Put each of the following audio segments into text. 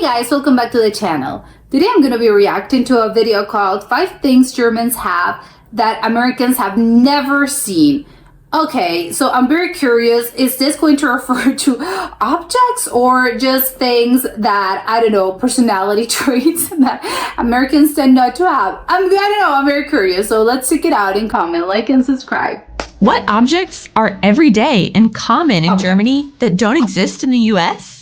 Hey guys, welcome back to the channel. Today I'm going to be reacting to a video called 5 Things Germans Have That Americans Have Never Seen. Okay, so I'm very curious, is this going to refer to objects or just things that, I don't know, personality traits that Americans tend not to have? I don't know, I'm very curious, so let's check it out and comment, like, and subscribe. What objects are everyday and common in Germany that don't exist in the US?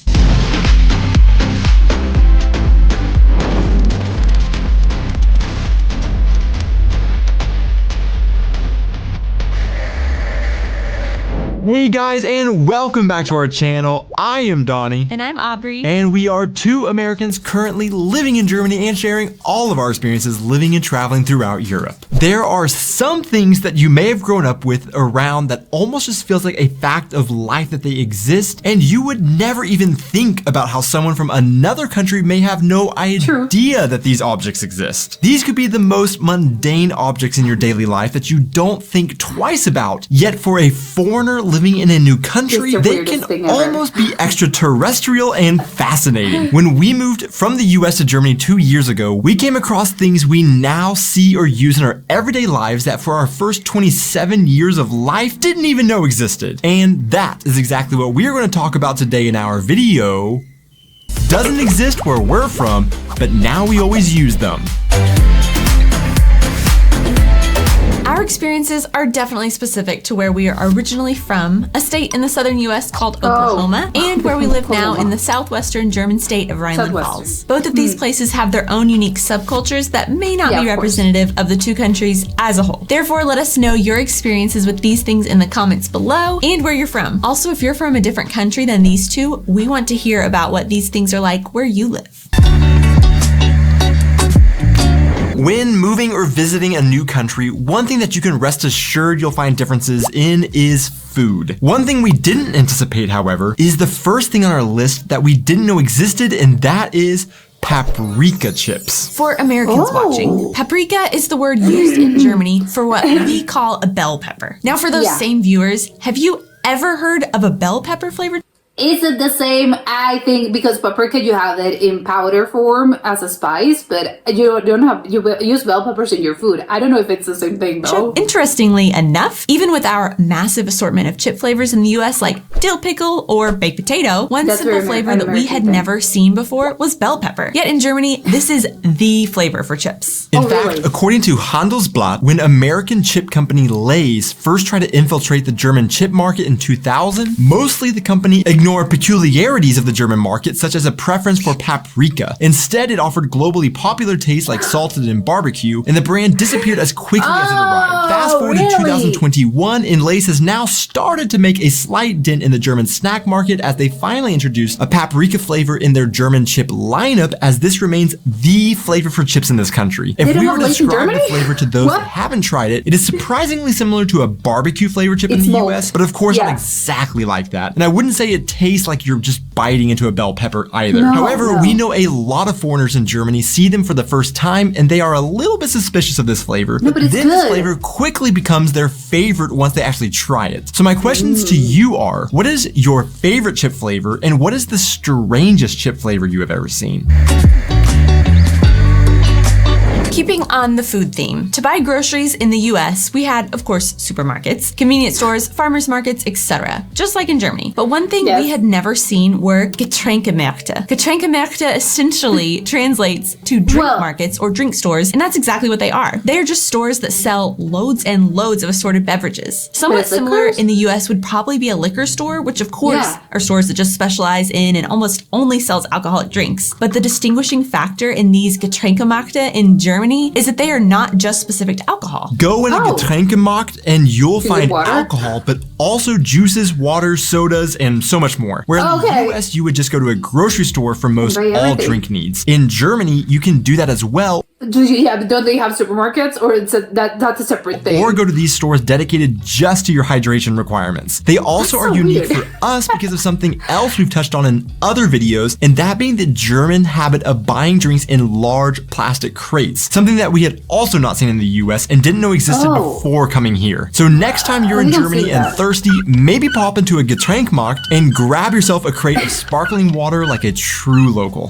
Hey guys, and welcome back to our channel. I am Donnie. And I'm Aubrey. And we are 2 Americans currently living in Germany and sharing all of our experiences living and traveling throughout Europe. There are some things that you may have grown up with around that almost just feels like a fact of life that they exist, and you would never even think about how someone from another country may have no idea that these objects exist. These could be the most mundane objects in your daily life that you don't think twice about, yet for a foreigner living in a new country, they can almost be extraterrestrial and fascinating. When we moved from the US to Germany 2 years ago, we came across things we now see or use in our everyday lives that for our first 27 years of life didn't even know existed. And that is exactly what we're going to talk about today in our video. Doesn't exist where we're from, but now we always use them. Our experiences are definitely specific to where we are originally from, a state in the southern US called Oklahoma, and where we live now in the southwestern German state of Rhineland-Pfalz. Both of these places have their own unique subcultures that may not be representative of the 2 countries as a whole. Therefore, let us know your experiences with these things in the comments below and where you're from. Also, if you're from a different country than these 2, we want to hear about what these things are like where you live. When moving or visiting a new country, one thing that you can rest assured you'll find differences in is food. One thing we didn't anticipate, however, is the first thing on our list that we didn't know existed, and that is paprika chips. For Americans watching, paprika is the word used in Germany for what we call a bell pepper. Now, for those same viewers, have you ever heard of a bell pepper flavored? Is it the same? I think because paprika, you have it in powder form as a spice, but you use bell peppers in your food. I don't know if it's the same thing though. Interestingly enough, even with our massive assortment of chip flavors in the US like dill pickle or baked potato, one simple flavor that we had never seen before was bell pepper. Yet in Germany, this is the flavor for chips. In fact, according to Handelsblatt, when American chip company Lay's first tried to infiltrate the German chip market in 2000, mostly the company ignored peculiarities of the German market, such as a preference for paprika. Instead, it offered globally popular tastes like salted and barbecue, and the brand disappeared as quickly as it arrived. Fast forward to 2021, and Lay's has now started to make a slight dent in the German snack market as they finally introduced a paprika flavor in their German chip lineup, as this remains the flavor for chips in this country. If we were to describe the flavor to those that haven't tried it, it is surprisingly similar to a barbecue flavor chip in the US, but of course not exactly like that. And I wouldn't say it tastes like you're just biting into a bell pepper either. However, we know a lot of foreigners in Germany see them for the first time, and they are a little bit suspicious of this flavor, but then this flavor quickly becomes their favorite once they actually try it. So my questions to you are, what is your favorite chip flavor, and what is the strangest chip flavor you have ever seen? Keeping on the food theme, to buy groceries in the US, we had, of course, supermarkets, convenience stores, farmers markets, etc., just like in Germany. But one thing we had never seen were Getränkemärkte. Getränkemärkte essentially translates to drink markets or drink stores, and that's exactly what they are. They are just stores that sell loads and loads of assorted beverages. Somewhat similar in the US would probably be a liquor store, which of course are stores that just specialize in and almost only sells alcoholic drinks. But the distinguishing factor in these Getränkemärkte in Germany is that they are not just specific to alcohol. Go in a Getränkemarkt and you'll find alcohol, but also juices, waters, sodas, and so much more. Where in the US, you would just go to a grocery store for most all drink needs. In Germany, you can do that as well. Don't they have supermarkets, or that's a separate thing? Or go to these stores dedicated just to your hydration requirements. They also are unique for us because of something else we've touched on in other videos, and that being the German habit of buying drinks in large plastic crates. Something that we had also not seen in the US and didn't know existed before coming here. So next time you're in Germany and thirsty, maybe pop into a Getränkmarkt and grab yourself a crate of sparkling water like a true local.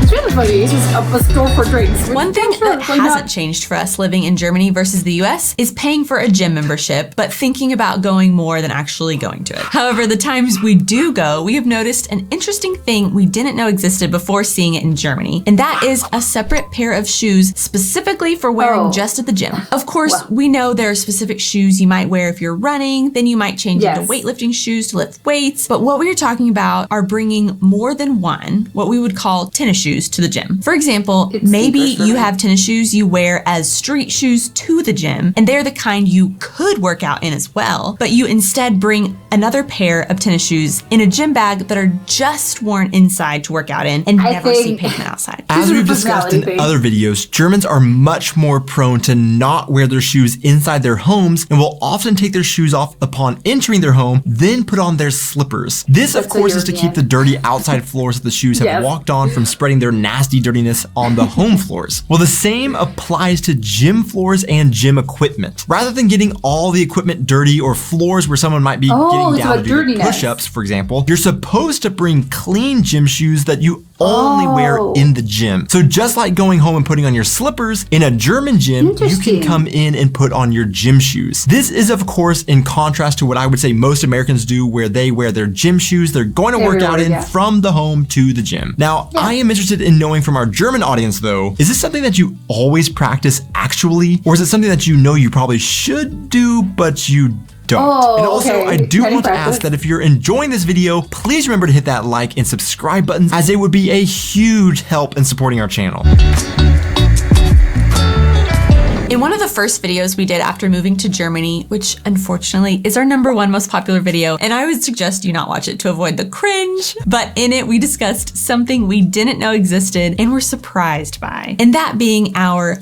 It's really funny. It's just a store for drinks. One thing that hasn't changed for us living in Germany versus the US is paying for a gym membership, but thinking about going more than actually going to it. However, the times we do go, we have noticed an interesting thing we didn't know existed before seeing it in Germany, and that is a separate pair of shoes specifically for wearing just at the gym. Of course, we know there are specific shoes you might wear if you're running, then you might change into weightlifting shoes to lift weights, but what we are talking about are bringing more than one, what we would call tennis shoes, to the gym. For example, maybe you have tennis shoes you wear as street shoes to the gym, and they're the kind you could work out in as well, but you instead bring another pair of tennis shoes in a gym bag that are just worn inside to work out in and never see pavement outside. As we've discussed in other videos, Germans are much more prone to not wear their shoes inside their homes and will often take their shoes off upon entering their home, then put on their slippers. This, of course, is to keep the dirty outside floors that the shoes have walked on from spreading their nasty dirtiness on the home floors. Well, the same applies to gym floors and gym equipment. Rather than getting all the equipment dirty or floors where someone might be getting down to do push-ups, for example, you're supposed to bring clean gym shoes that you only wear in the gym. So just like going home and putting on your slippers, in a German gym, you can come in and put on your gym shoes. This is, of course, in contrast to what I would say most Americans do, where they wear their gym shoes they're going to work out in from the home to the gym. Now, I am interested in knowing from our German audience, though, is this something that you always practice actually, or is it something that you know you probably should do, but you don't? And also, I do want to ask that if you're enjoying this video, please remember to hit that like and subscribe buttons, as it would be a huge help in supporting our channel. In one of the first videos we did after moving to Germany, which unfortunately is our #1 most popular video, and I would suggest you not watch it to avoid the cringe, but in it we discussed something we didn't know existed and were surprised by, and that being our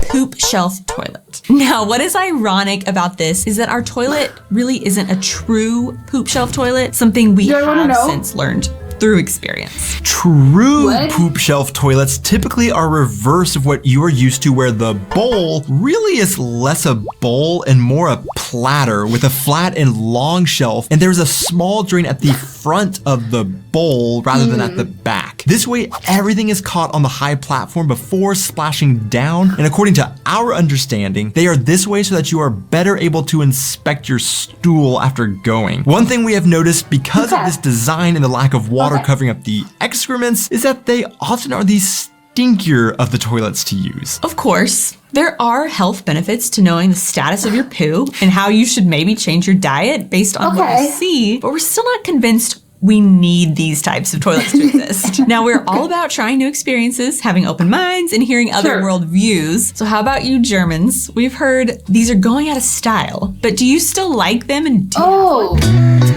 poop shelf toilet. Now, what is ironic about this is that our toilet really isn't a true poop shelf toilet, something we have since learned through experience. True poop shelf toilets typically are reverse of what you are used to, where the bowl really is less a bowl and more a platter with a flat and long shelf, and there's a small drain at the front of the bowl rather than at the back. This way, everything is caught on the high platform before splashing down, and according to our understanding, they are this way so that you are better able to inspect your stool after going. One thing we have noticed because of this design and the lack of water covering up the excrements is that they often are the stinkier of the toilets to use. Of course, there are health benefits to knowing the status of your poo and how you should maybe change your diet based on what you see, but we're still not convinced we need these types of toilets to exist. Now, we're all about trying new experiences, having open minds, and hearing other world views. So how about you Germans? We've heard these are going out of style, but do you still like them, and do you have one?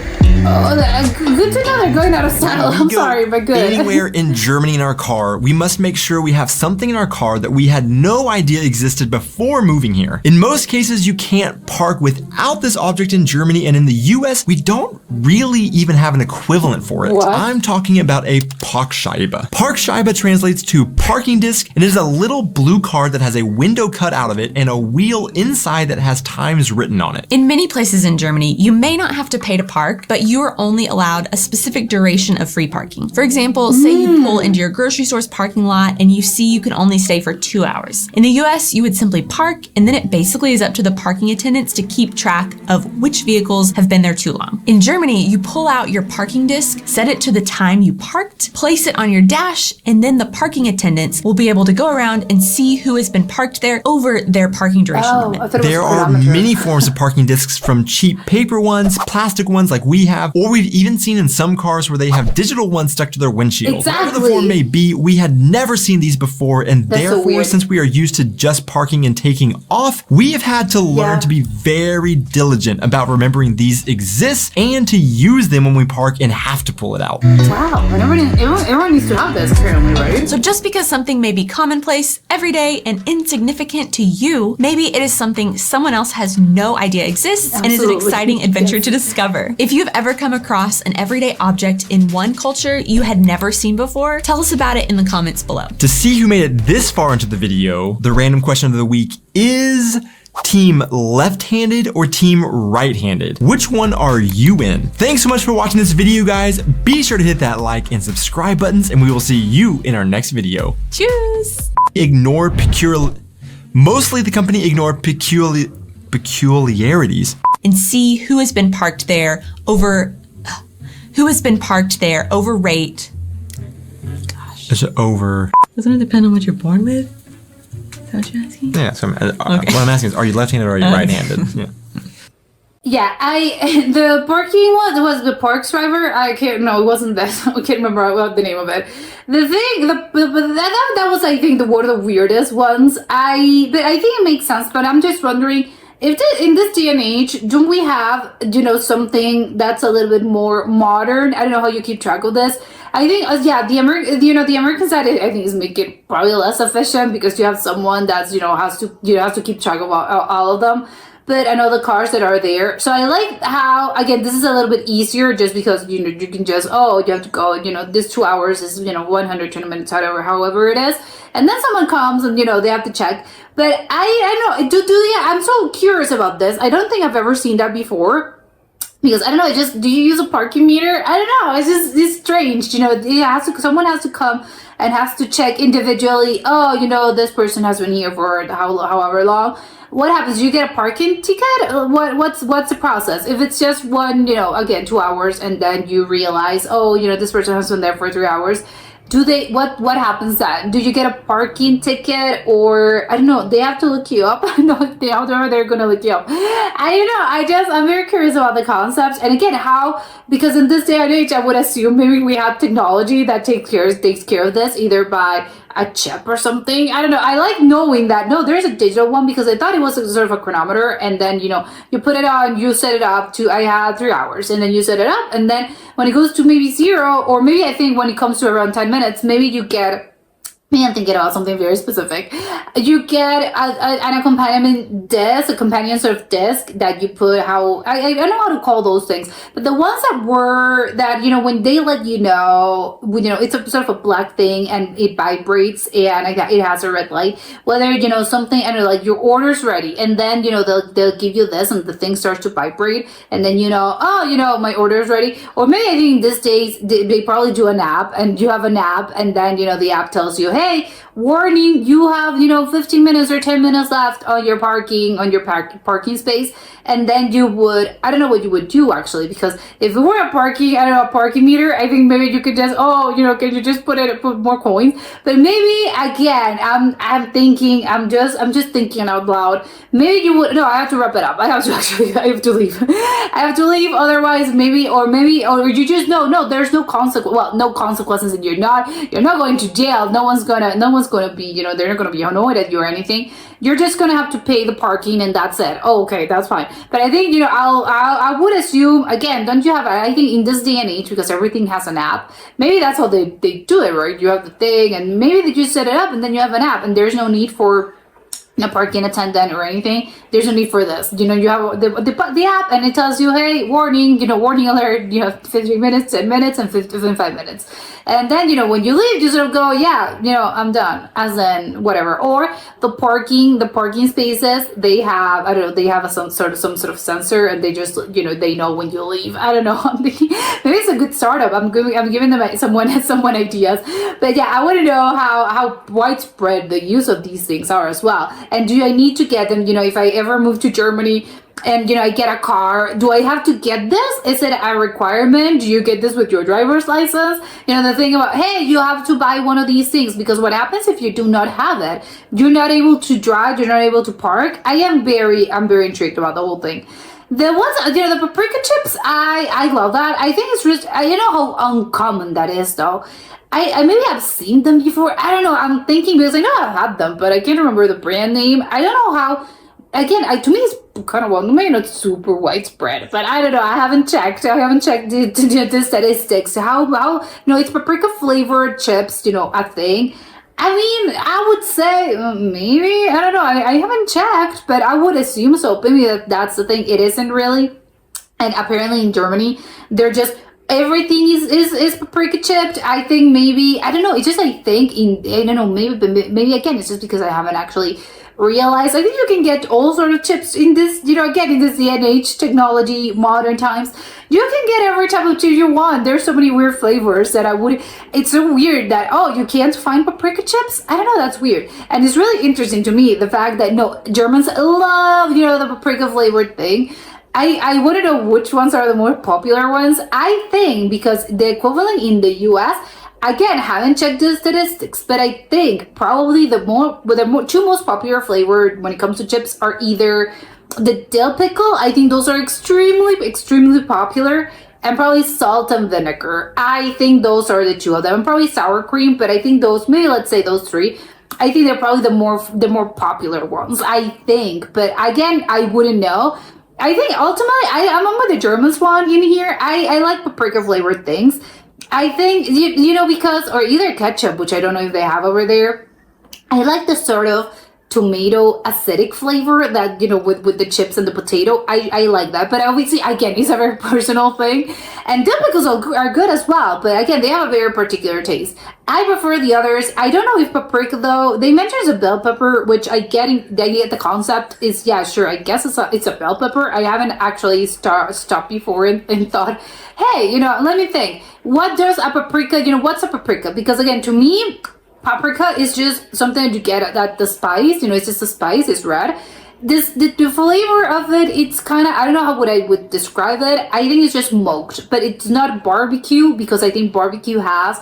Good to know they're going out of style. I'm sorry, but good. Anywhere in Germany in our car, we must make sure we have something in our car that we had no idea existed before moving here. In most cases, you can't park without this object in Germany, and in the US, we don't really even have an equivalent for it. I'm talking about a Parkscheibe. Parkscheibe translates to parking disc, and it is a little blue card that has a window cut out of it and a wheel inside that has times written on it. In many places in Germany, you may not have to pay to park, but you are only allowed a specific duration of free parking. For example, say you pull into your grocery store's parking lot and you see you can only stay for 2 hours. In the US, you would simply park, and then it basically is up to the parking attendants to keep track of which vehicles have been there too long. In Germany, you pull out your parking disc, set it to the time you parked, place it on your dash, and then the parking attendants will be able to go around and see who has been parked there over their parking duration limit. There are many forms of parking discs, from cheap paper ones, plastic ones like we have, or we've even seen in some cars where they have digital ones stuck to their windshield. Whatever the form may be, we had never seen these before, and therefore, since we are used to just parking and taking off, we have had to learn to be very diligent about remembering these exist and to use them when we park and have to pull it out. Wow, everyone needs to have this apparently, right? So just because something may be commonplace, everyday, and insignificant to you, maybe it is something someone else has no idea exists and is an exciting adventure to discover. If you've ever come across an everyday object in one culture you had never seen before, tell us about it in the comments below. To see who made it this far into the video, the random question of the week is, Team left-handed or team right-handed? Which one are you in? Thanks so much for watching this video, guys. Be sure to hit that like and subscribe buttons, and we will see you in our next video. Cheers! Mostly the company ignore peculiarities. And see who has been parked there overrate. It's over. Doesn't it depend on what you're born with? Is that what you're asking? Yeah, so what I'm asking is, are you left-handed or are you right-handed? Yeah. Yeah, the parking was the Parks driver. It wasn't that. I can't remember what the name of it. The thing, that was, I think, one of the weirdest ones. But I think it makes sense. But I'm just wondering if in this day and age, don't we have, something that's a little bit more modern? I don't know how you keep track of this. I think, the American side, I think, is making it probably less efficient because you have someone that's, has to keep track of all of them. But I know the cars that are there. So I like how, again, this is a little bit easier just because, you can just, you have to go, this 2 hours is, 120 minutes, however it is. And then someone comes and, they have to check. But I know, I'm so curious about this. I don't think I've ever seen that before. Because, I don't know, do you use a parking meter? I don't know, it's strange, someone has to come and has to check individually, this person has been here for however long. What happens? Do you get a parking ticket? What's the process? If it's just one, again, 2 hours, and then you realize, this person has been there for 3 hours. What happens then? Do you get a parking ticket, or I don't know, they have to look you up? I don't know if they're gonna look you up. I don't know, I'm very curious about the concepts, and again, because in this day and age, I would assume maybe we have technology that takes care of this, either by a chip or something. I don't know. I like knowing that, no, there's a digital one, because I thought it was sort of a chronometer, and then, you put it on, you set it up to, I had 3 hours, and then you set it up, and then when it goes to maybe 0, or maybe I think when it comes to around 10 minutes, maybe you get, I'm thinking about something very specific. You get an accompaniment disc, a companion sort of disc that you put I don't know how to call those things, but the ones that when they let it's a sort of a black thing and it vibrates and it has a red light, whether, something, and like your order's ready, and then, they'll give you this and the thing starts to vibrate, and then, my order's ready. Or maybe I think these days they probably do an app, and you have an app, and then, the app tells you, hey, warning, you have 15 minutes or 10 minutes left on your parking parking space. And then you would, I don't know what you would do actually, because if it were a parking meter, I think maybe you could just, can you just put more coins? But maybe again, I'm just thinking out loud. Maybe you would, no, I have to wrap it up. I have to leave. Otherwise, or you just, no, there's no consequence. Well, no consequences, and you're not going to jail. No one's gonna be, they're not gonna be annoyed at you or anything. You're just gonna have to pay the parking, and that's it. Oh, okay, that's fine. But I think, I would assume, again, don't you have, I think in this day and age, because everything has an app, maybe that's how they do it, right? You have the thing, and maybe they just set it up, and then you have an app, and there's no need for a parking attendant or anything. There's no need for this. You have the app, and it tells you, hey, warning, warning alert, 15 minutes, 10 minutes, and 5 minutes. And then, when you leave, you sort of go, yeah, I'm done, as in whatever. Or the parking spaces, they have, I don't know, they have some sort of sensor, and they just, they know when you leave. I don't know. I'm thinking, maybe it's a good startup. I'm giving them someone ideas. But yeah, I want to know how widespread the use of these things are as well. And do I need to get them, if I ever move to Germany and, I get a car, do I have to get this? Is it a requirement? Do you get this with your driver's license? The thing about, hey, you have to buy one of these things, because what happens if you do not have it? You're not able to drive, you're not able to park. I'm very intrigued about the whole thing. The ones, the paprika chips, I love that. I think it's just, how uncommon that is, though. I maybe have seen them before. I don't know. I'm thinking, because I know I've had them, but I can't remember the brand name. I don't know how. Again, to me, it's kind of, maybe not super widespread, but I don't know. I haven't checked the statistics. How it's paprika flavored chips, a thing. I mean, I would say maybe, I don't know. I haven't checked, but I would assume so. Maybe that's the thing. It isn't really. And apparently in Germany, they're just, everything is paprika chipped. I think maybe, I don't know. It's just, I think I don't know, maybe again, it's just because I haven't actually realize. I think you can get all sort of chips in this, again, in this day and age, technology, modern times. You can get every type of chip you want. There's so many weird flavors that it's so weird that, you can't find paprika chips. I don't know, that's weird. And it's really interesting to me, the fact that, Germans love, the paprika flavored thing. I want to know which ones are the more popular ones. I think because the equivalent in the US, again, haven't checked the statistics, but I think probably the two most popular flavored when it comes to chips are either the dill pickle. I think those are extremely, extremely popular, and probably salt and vinegar. I think those are the two of them. And probably sour cream, but I think those, maybe let's say those three. I think they're probably the more popular ones, I think. But again, I wouldn't know. I think ultimately, I'm with the Germans one in here. I like paprika flavored things. I think, because, or either ketchup, which I don't know if they have over there. I like the sort of tomato acidic flavor that, with the chips and the potato. I like that. But obviously, again, it's a very personal thing. And dill pickles are good as well. But again, they have a very particular taste. I prefer the others. I don't know if paprika, though. They mentioned it's a bell pepper, which I get the concept is, yeah, sure. I guess it's a bell pepper. I haven't actually stopped before and thought, hey, let me think. What does a paprika, what's a paprika? Because again, to me, paprika is just something that you get at the spice. It's just a spice. It's red. The flavor of it, it's kind of, I don't know how I would describe it. I think it's just smoked, but it's not barbecue, because I think barbecue has,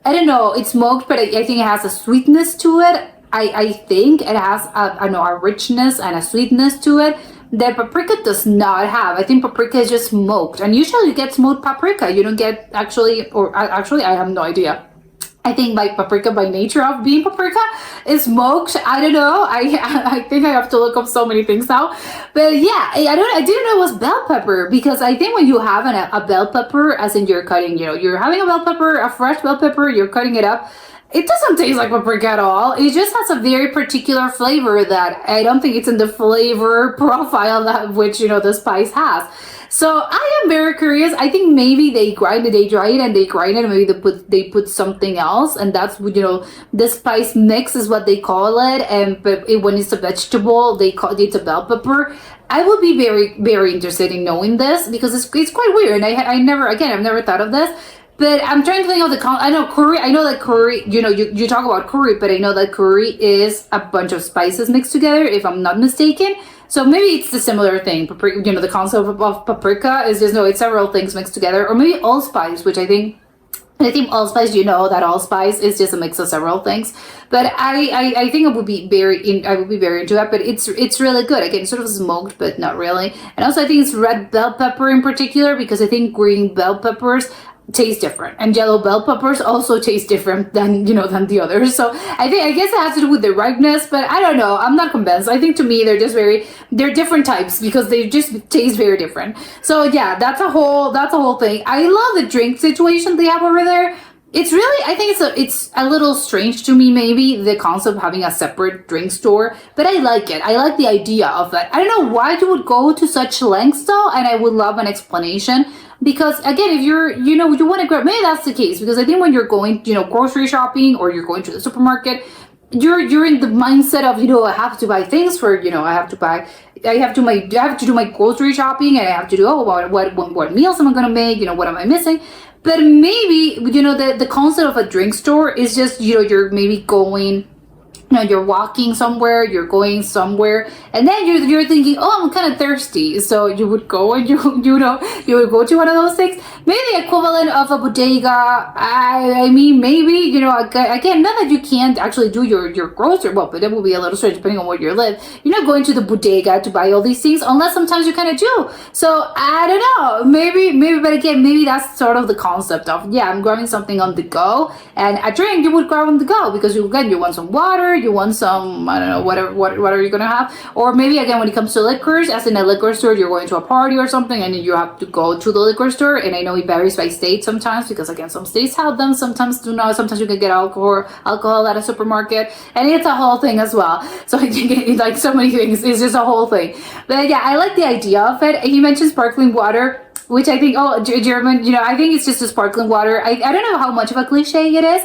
I don't know, it's smoked, but I think it has a sweetness to it. I think it has a richness and a sweetness to it that paprika does not have. I think paprika is just smoked, and usually you get smoked paprika. You don't get I have no idea. I think paprika, by nature of being paprika, is smoked. I don't know. I think I have to look up so many things now. But yeah, I didn't know it was bell pepper, because I think when you have a bell pepper, as in you're cutting, you're having a bell pepper, a fresh bell pepper, you're cutting it up. It doesn't taste like paprika at all. It just has a very particular flavor that I don't think it's in the flavor profile that which, the spice has. So I am very curious. I think maybe they dry it, and maybe they put something else, and that's, the spice mix is what they call it. And when it's a vegetable, it's a bell pepper. I would be very, very interested in knowing this, because it's quite weird. I've never thought of this. But I'm trying to think of I know curry. I know that curry, you talk about curry, but I know that curry is a bunch of spices mixed together, if I'm not mistaken. So maybe it's the similar thing. Paprika, the concept of paprika is just, it's several things mixed together. Or maybe allspice, which I think allspice, that allspice is just a mix of several things. But I think I would be very into that. But it's really good. Again, sort of smoked, but not really. And also I think it's red bell pepper in particular, because I think green bell peppers taste different, and yellow bell peppers also taste different than the others. So I guess it has to do with the ripeness, but I don't know, I'm not convinced. I think to me they're different types, because they just taste very different. So yeah, that's a whole thing. I love the drink situation they have over there. It's really, I think it's a little strange to me, maybe, the concept of having a separate drink store, but I like it. I like the idea of it. I don't know why you would go to such lengths, though, and I would love an explanation. Because again, if you're, you want to grab, maybe that's the case, because I think when you're going, grocery shopping, or you're going to the supermarket, you're in the mindset of, I have to buy things for, I have to do my grocery shopping, and I have to do, what meals am I going to make? What am I missing? But maybe, the concept of a drink store is just, you're maybe going, you're walking somewhere, you're going somewhere, and then you're thinking, I'm kind of thirsty. So you would go and you would go to one of those things. Maybe the equivalent of a bodega. I mean, maybe, again, not that you can't actually do your grocery, but that would be a little strange depending on where you live. You're not going to the bodega to buy all these things, unless sometimes you kind of do. So I don't know, maybe, but again, maybe that's sort of the concept of, I'm grabbing something on the go, and a drink you would grab on the go, because you want some water, you want some, I don't know, whatever you're gonna have. Or maybe again, when it comes to liquors, as in a liquor store, you're going to a party or something, and you have to go to the liquor store. And I know it varies by state sometimes, because again, some states have them, sometimes do not. Sometimes you can get alcohol at a supermarket, and it's a whole thing as well. So I think it's like so many things, it's just a whole thing. But yeah, I like the idea of it. He mentioned sparkling water, which I think, German, I think it's just a sparkling water. I don't know how much of a cliche it is.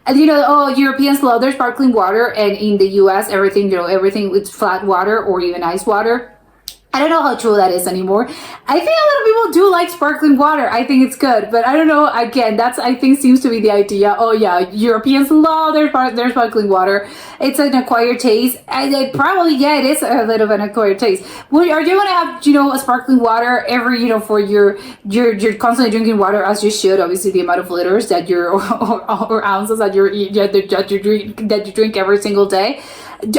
And Europeans love their sparkling water, and in the US, everything it's flat water or even ice water. I don't know how true that is anymore. I think a lot of people do like sparkling water. I think it's good, but I don't know. Again, that's, I think, seems to be the idea. Oh yeah, Europeans love their sparkling water. It's an acquired taste, and it is a little bit an acquired taste. Well, are you gonna have a sparkling water every for you're constantly drinking water as you should? Obviously, the amount of liters that or ounces that you drink every single day.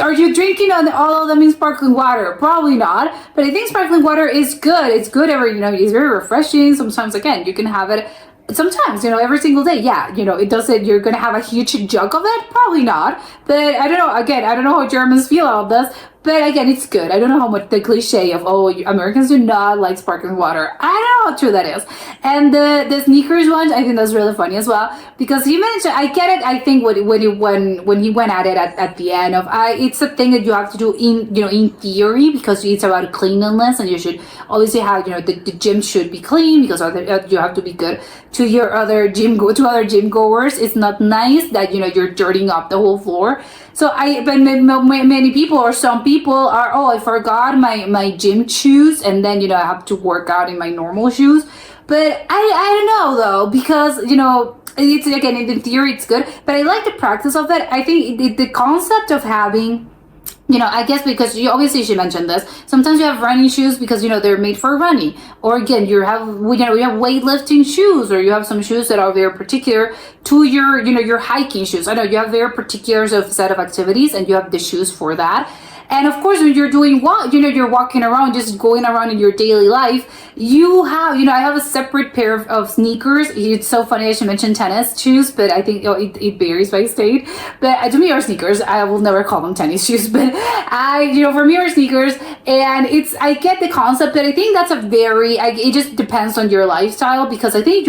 Are you drinking all of them in sparkling water? Probably not. But I think sparkling water is good. It's good it's very refreshing. Sometimes, again, you can have it sometimes, every single day. Yeah, it doesn't, you're going to have a huge jug of it? Probably not. But I don't know. Again, I don't know how Germans feel about this. But again, it's good. I don't know how much the cliche of, Americans do not like sparkling water. I don't know how true that is. And the sneakers one, I think that's really funny as well. Because he mentioned, I get it, I think when he went at it at the end of, it's a thing that you have to do in theory, because it's about cleanliness, and you should obviously have, the gym should be clean, because you have to be good to your other gym goers. It's not nice that, you're dirtying up the whole floor. So but many people, or some people are, I forgot my gym shoes, and then, I have to work out in my normal shoes. But I don't know though, because, it's, again, in theory it's good, but I like the practice of it. I think the concept of having, I guess because you mentioned this. Sometimes you have running shoes because, they're made for running. Or again, you have weightlifting shoes, or you have some shoes that are very particular to your hiking shoes. I know you have very particular set of activities, and you have the shoes for that. And of course, when you're doing you're walking around, just going around in your daily life, you have, I have a separate pair of sneakers. It's so funny I should mention tennis shoes, but I think it varies by state. But to me, are sneakers. I will never call them tennis shoes, but for me, are sneakers. And I get the concept, but I think that's it just depends on your lifestyle, because I think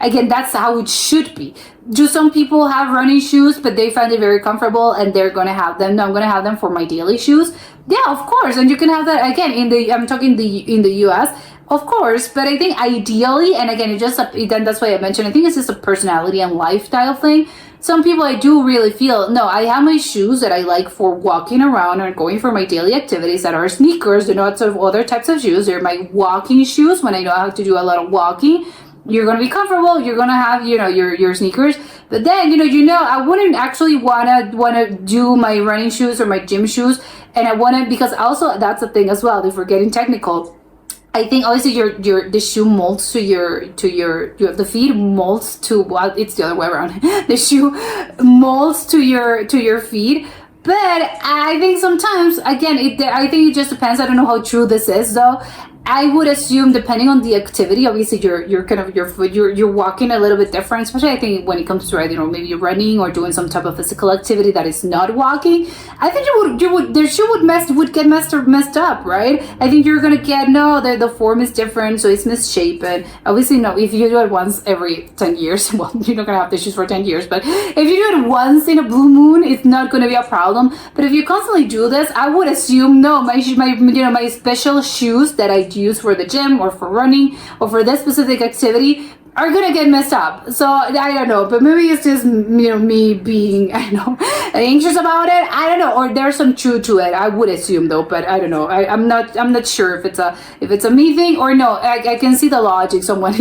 again, that's how it should be. Do some people have running shoes, but they find it very comfortable, and they're going to have them? No, I'm going to have them for my daily shoes. Yeah, of course. And you can have that, again, I'm talking in the US, of course. But I think ideally, and again, then that's why I mentioned, I think it's just a personality and lifestyle thing. Some people, I do really feel, no, I have my shoes that I like for walking around or going for my daily activities that are sneakers. They're not sort of other types of shoes. They're my walking shoes when I know I have to do a lot of walking. You're going to be comfortable. You're going to have, your sneakers. But then, I wouldn't actually want to do my running shoes or my gym shoes. And because also that's the thing as well, if we're getting technical, I think obviously the shoe molds the feet molds to, well, it's the other way around. The shoe molds to your feet. But I think sometimes, again, I think it just depends. I don't know how true this is though. I would assume, depending on the activity, obviously you're walking a little bit different, especially I think when it comes to, maybe running or doing some type of physical activity that is not walking. I think the shoe would get messed up, right? I think you're gonna get, the form is different, so it's misshapen. Obviously, no, if you do it once every 10 years, well, you're not gonna have the shoes for 10 years, but if you do it once in a blue moon, it's not gonna be a problem. But if you constantly do this, I would assume, no, my special shoes that I use for the gym or for running or for this specific activity are gonna get messed up. So I don't know, but maybe it's just me being, I don't know, anxious about it. I don't know, or there's some truth to it. I would assume though, but I don't know. I'm not sure if it's a me thing or no. I can see the logic. Someone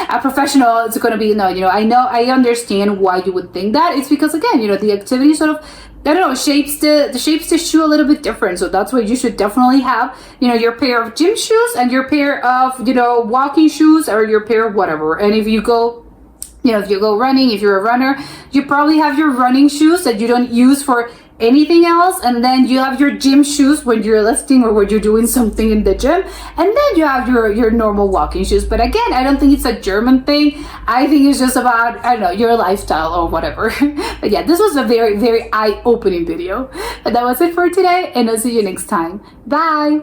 a professional, it's gonna be no. I understand why you would think that. It's because again, the activity sort of, I don't know, shapes the shoe a little bit different. So that's why you should definitely have, your pair of gym shoes and your pair of, walking shoes, or your pair of whatever. And if you go running, if you're a runner, you probably have your running shoes that you don't use for anything else, and then you have your gym shoes when you're lifting or when you're doing something in the gym, and then you have your normal walking shoes. But again, I don't think it's a German thing. I think it's just about, I don't know, your lifestyle or whatever. But yeah, this was a very, very eye-opening video. But that was it for today, and I'll see you next time. Bye!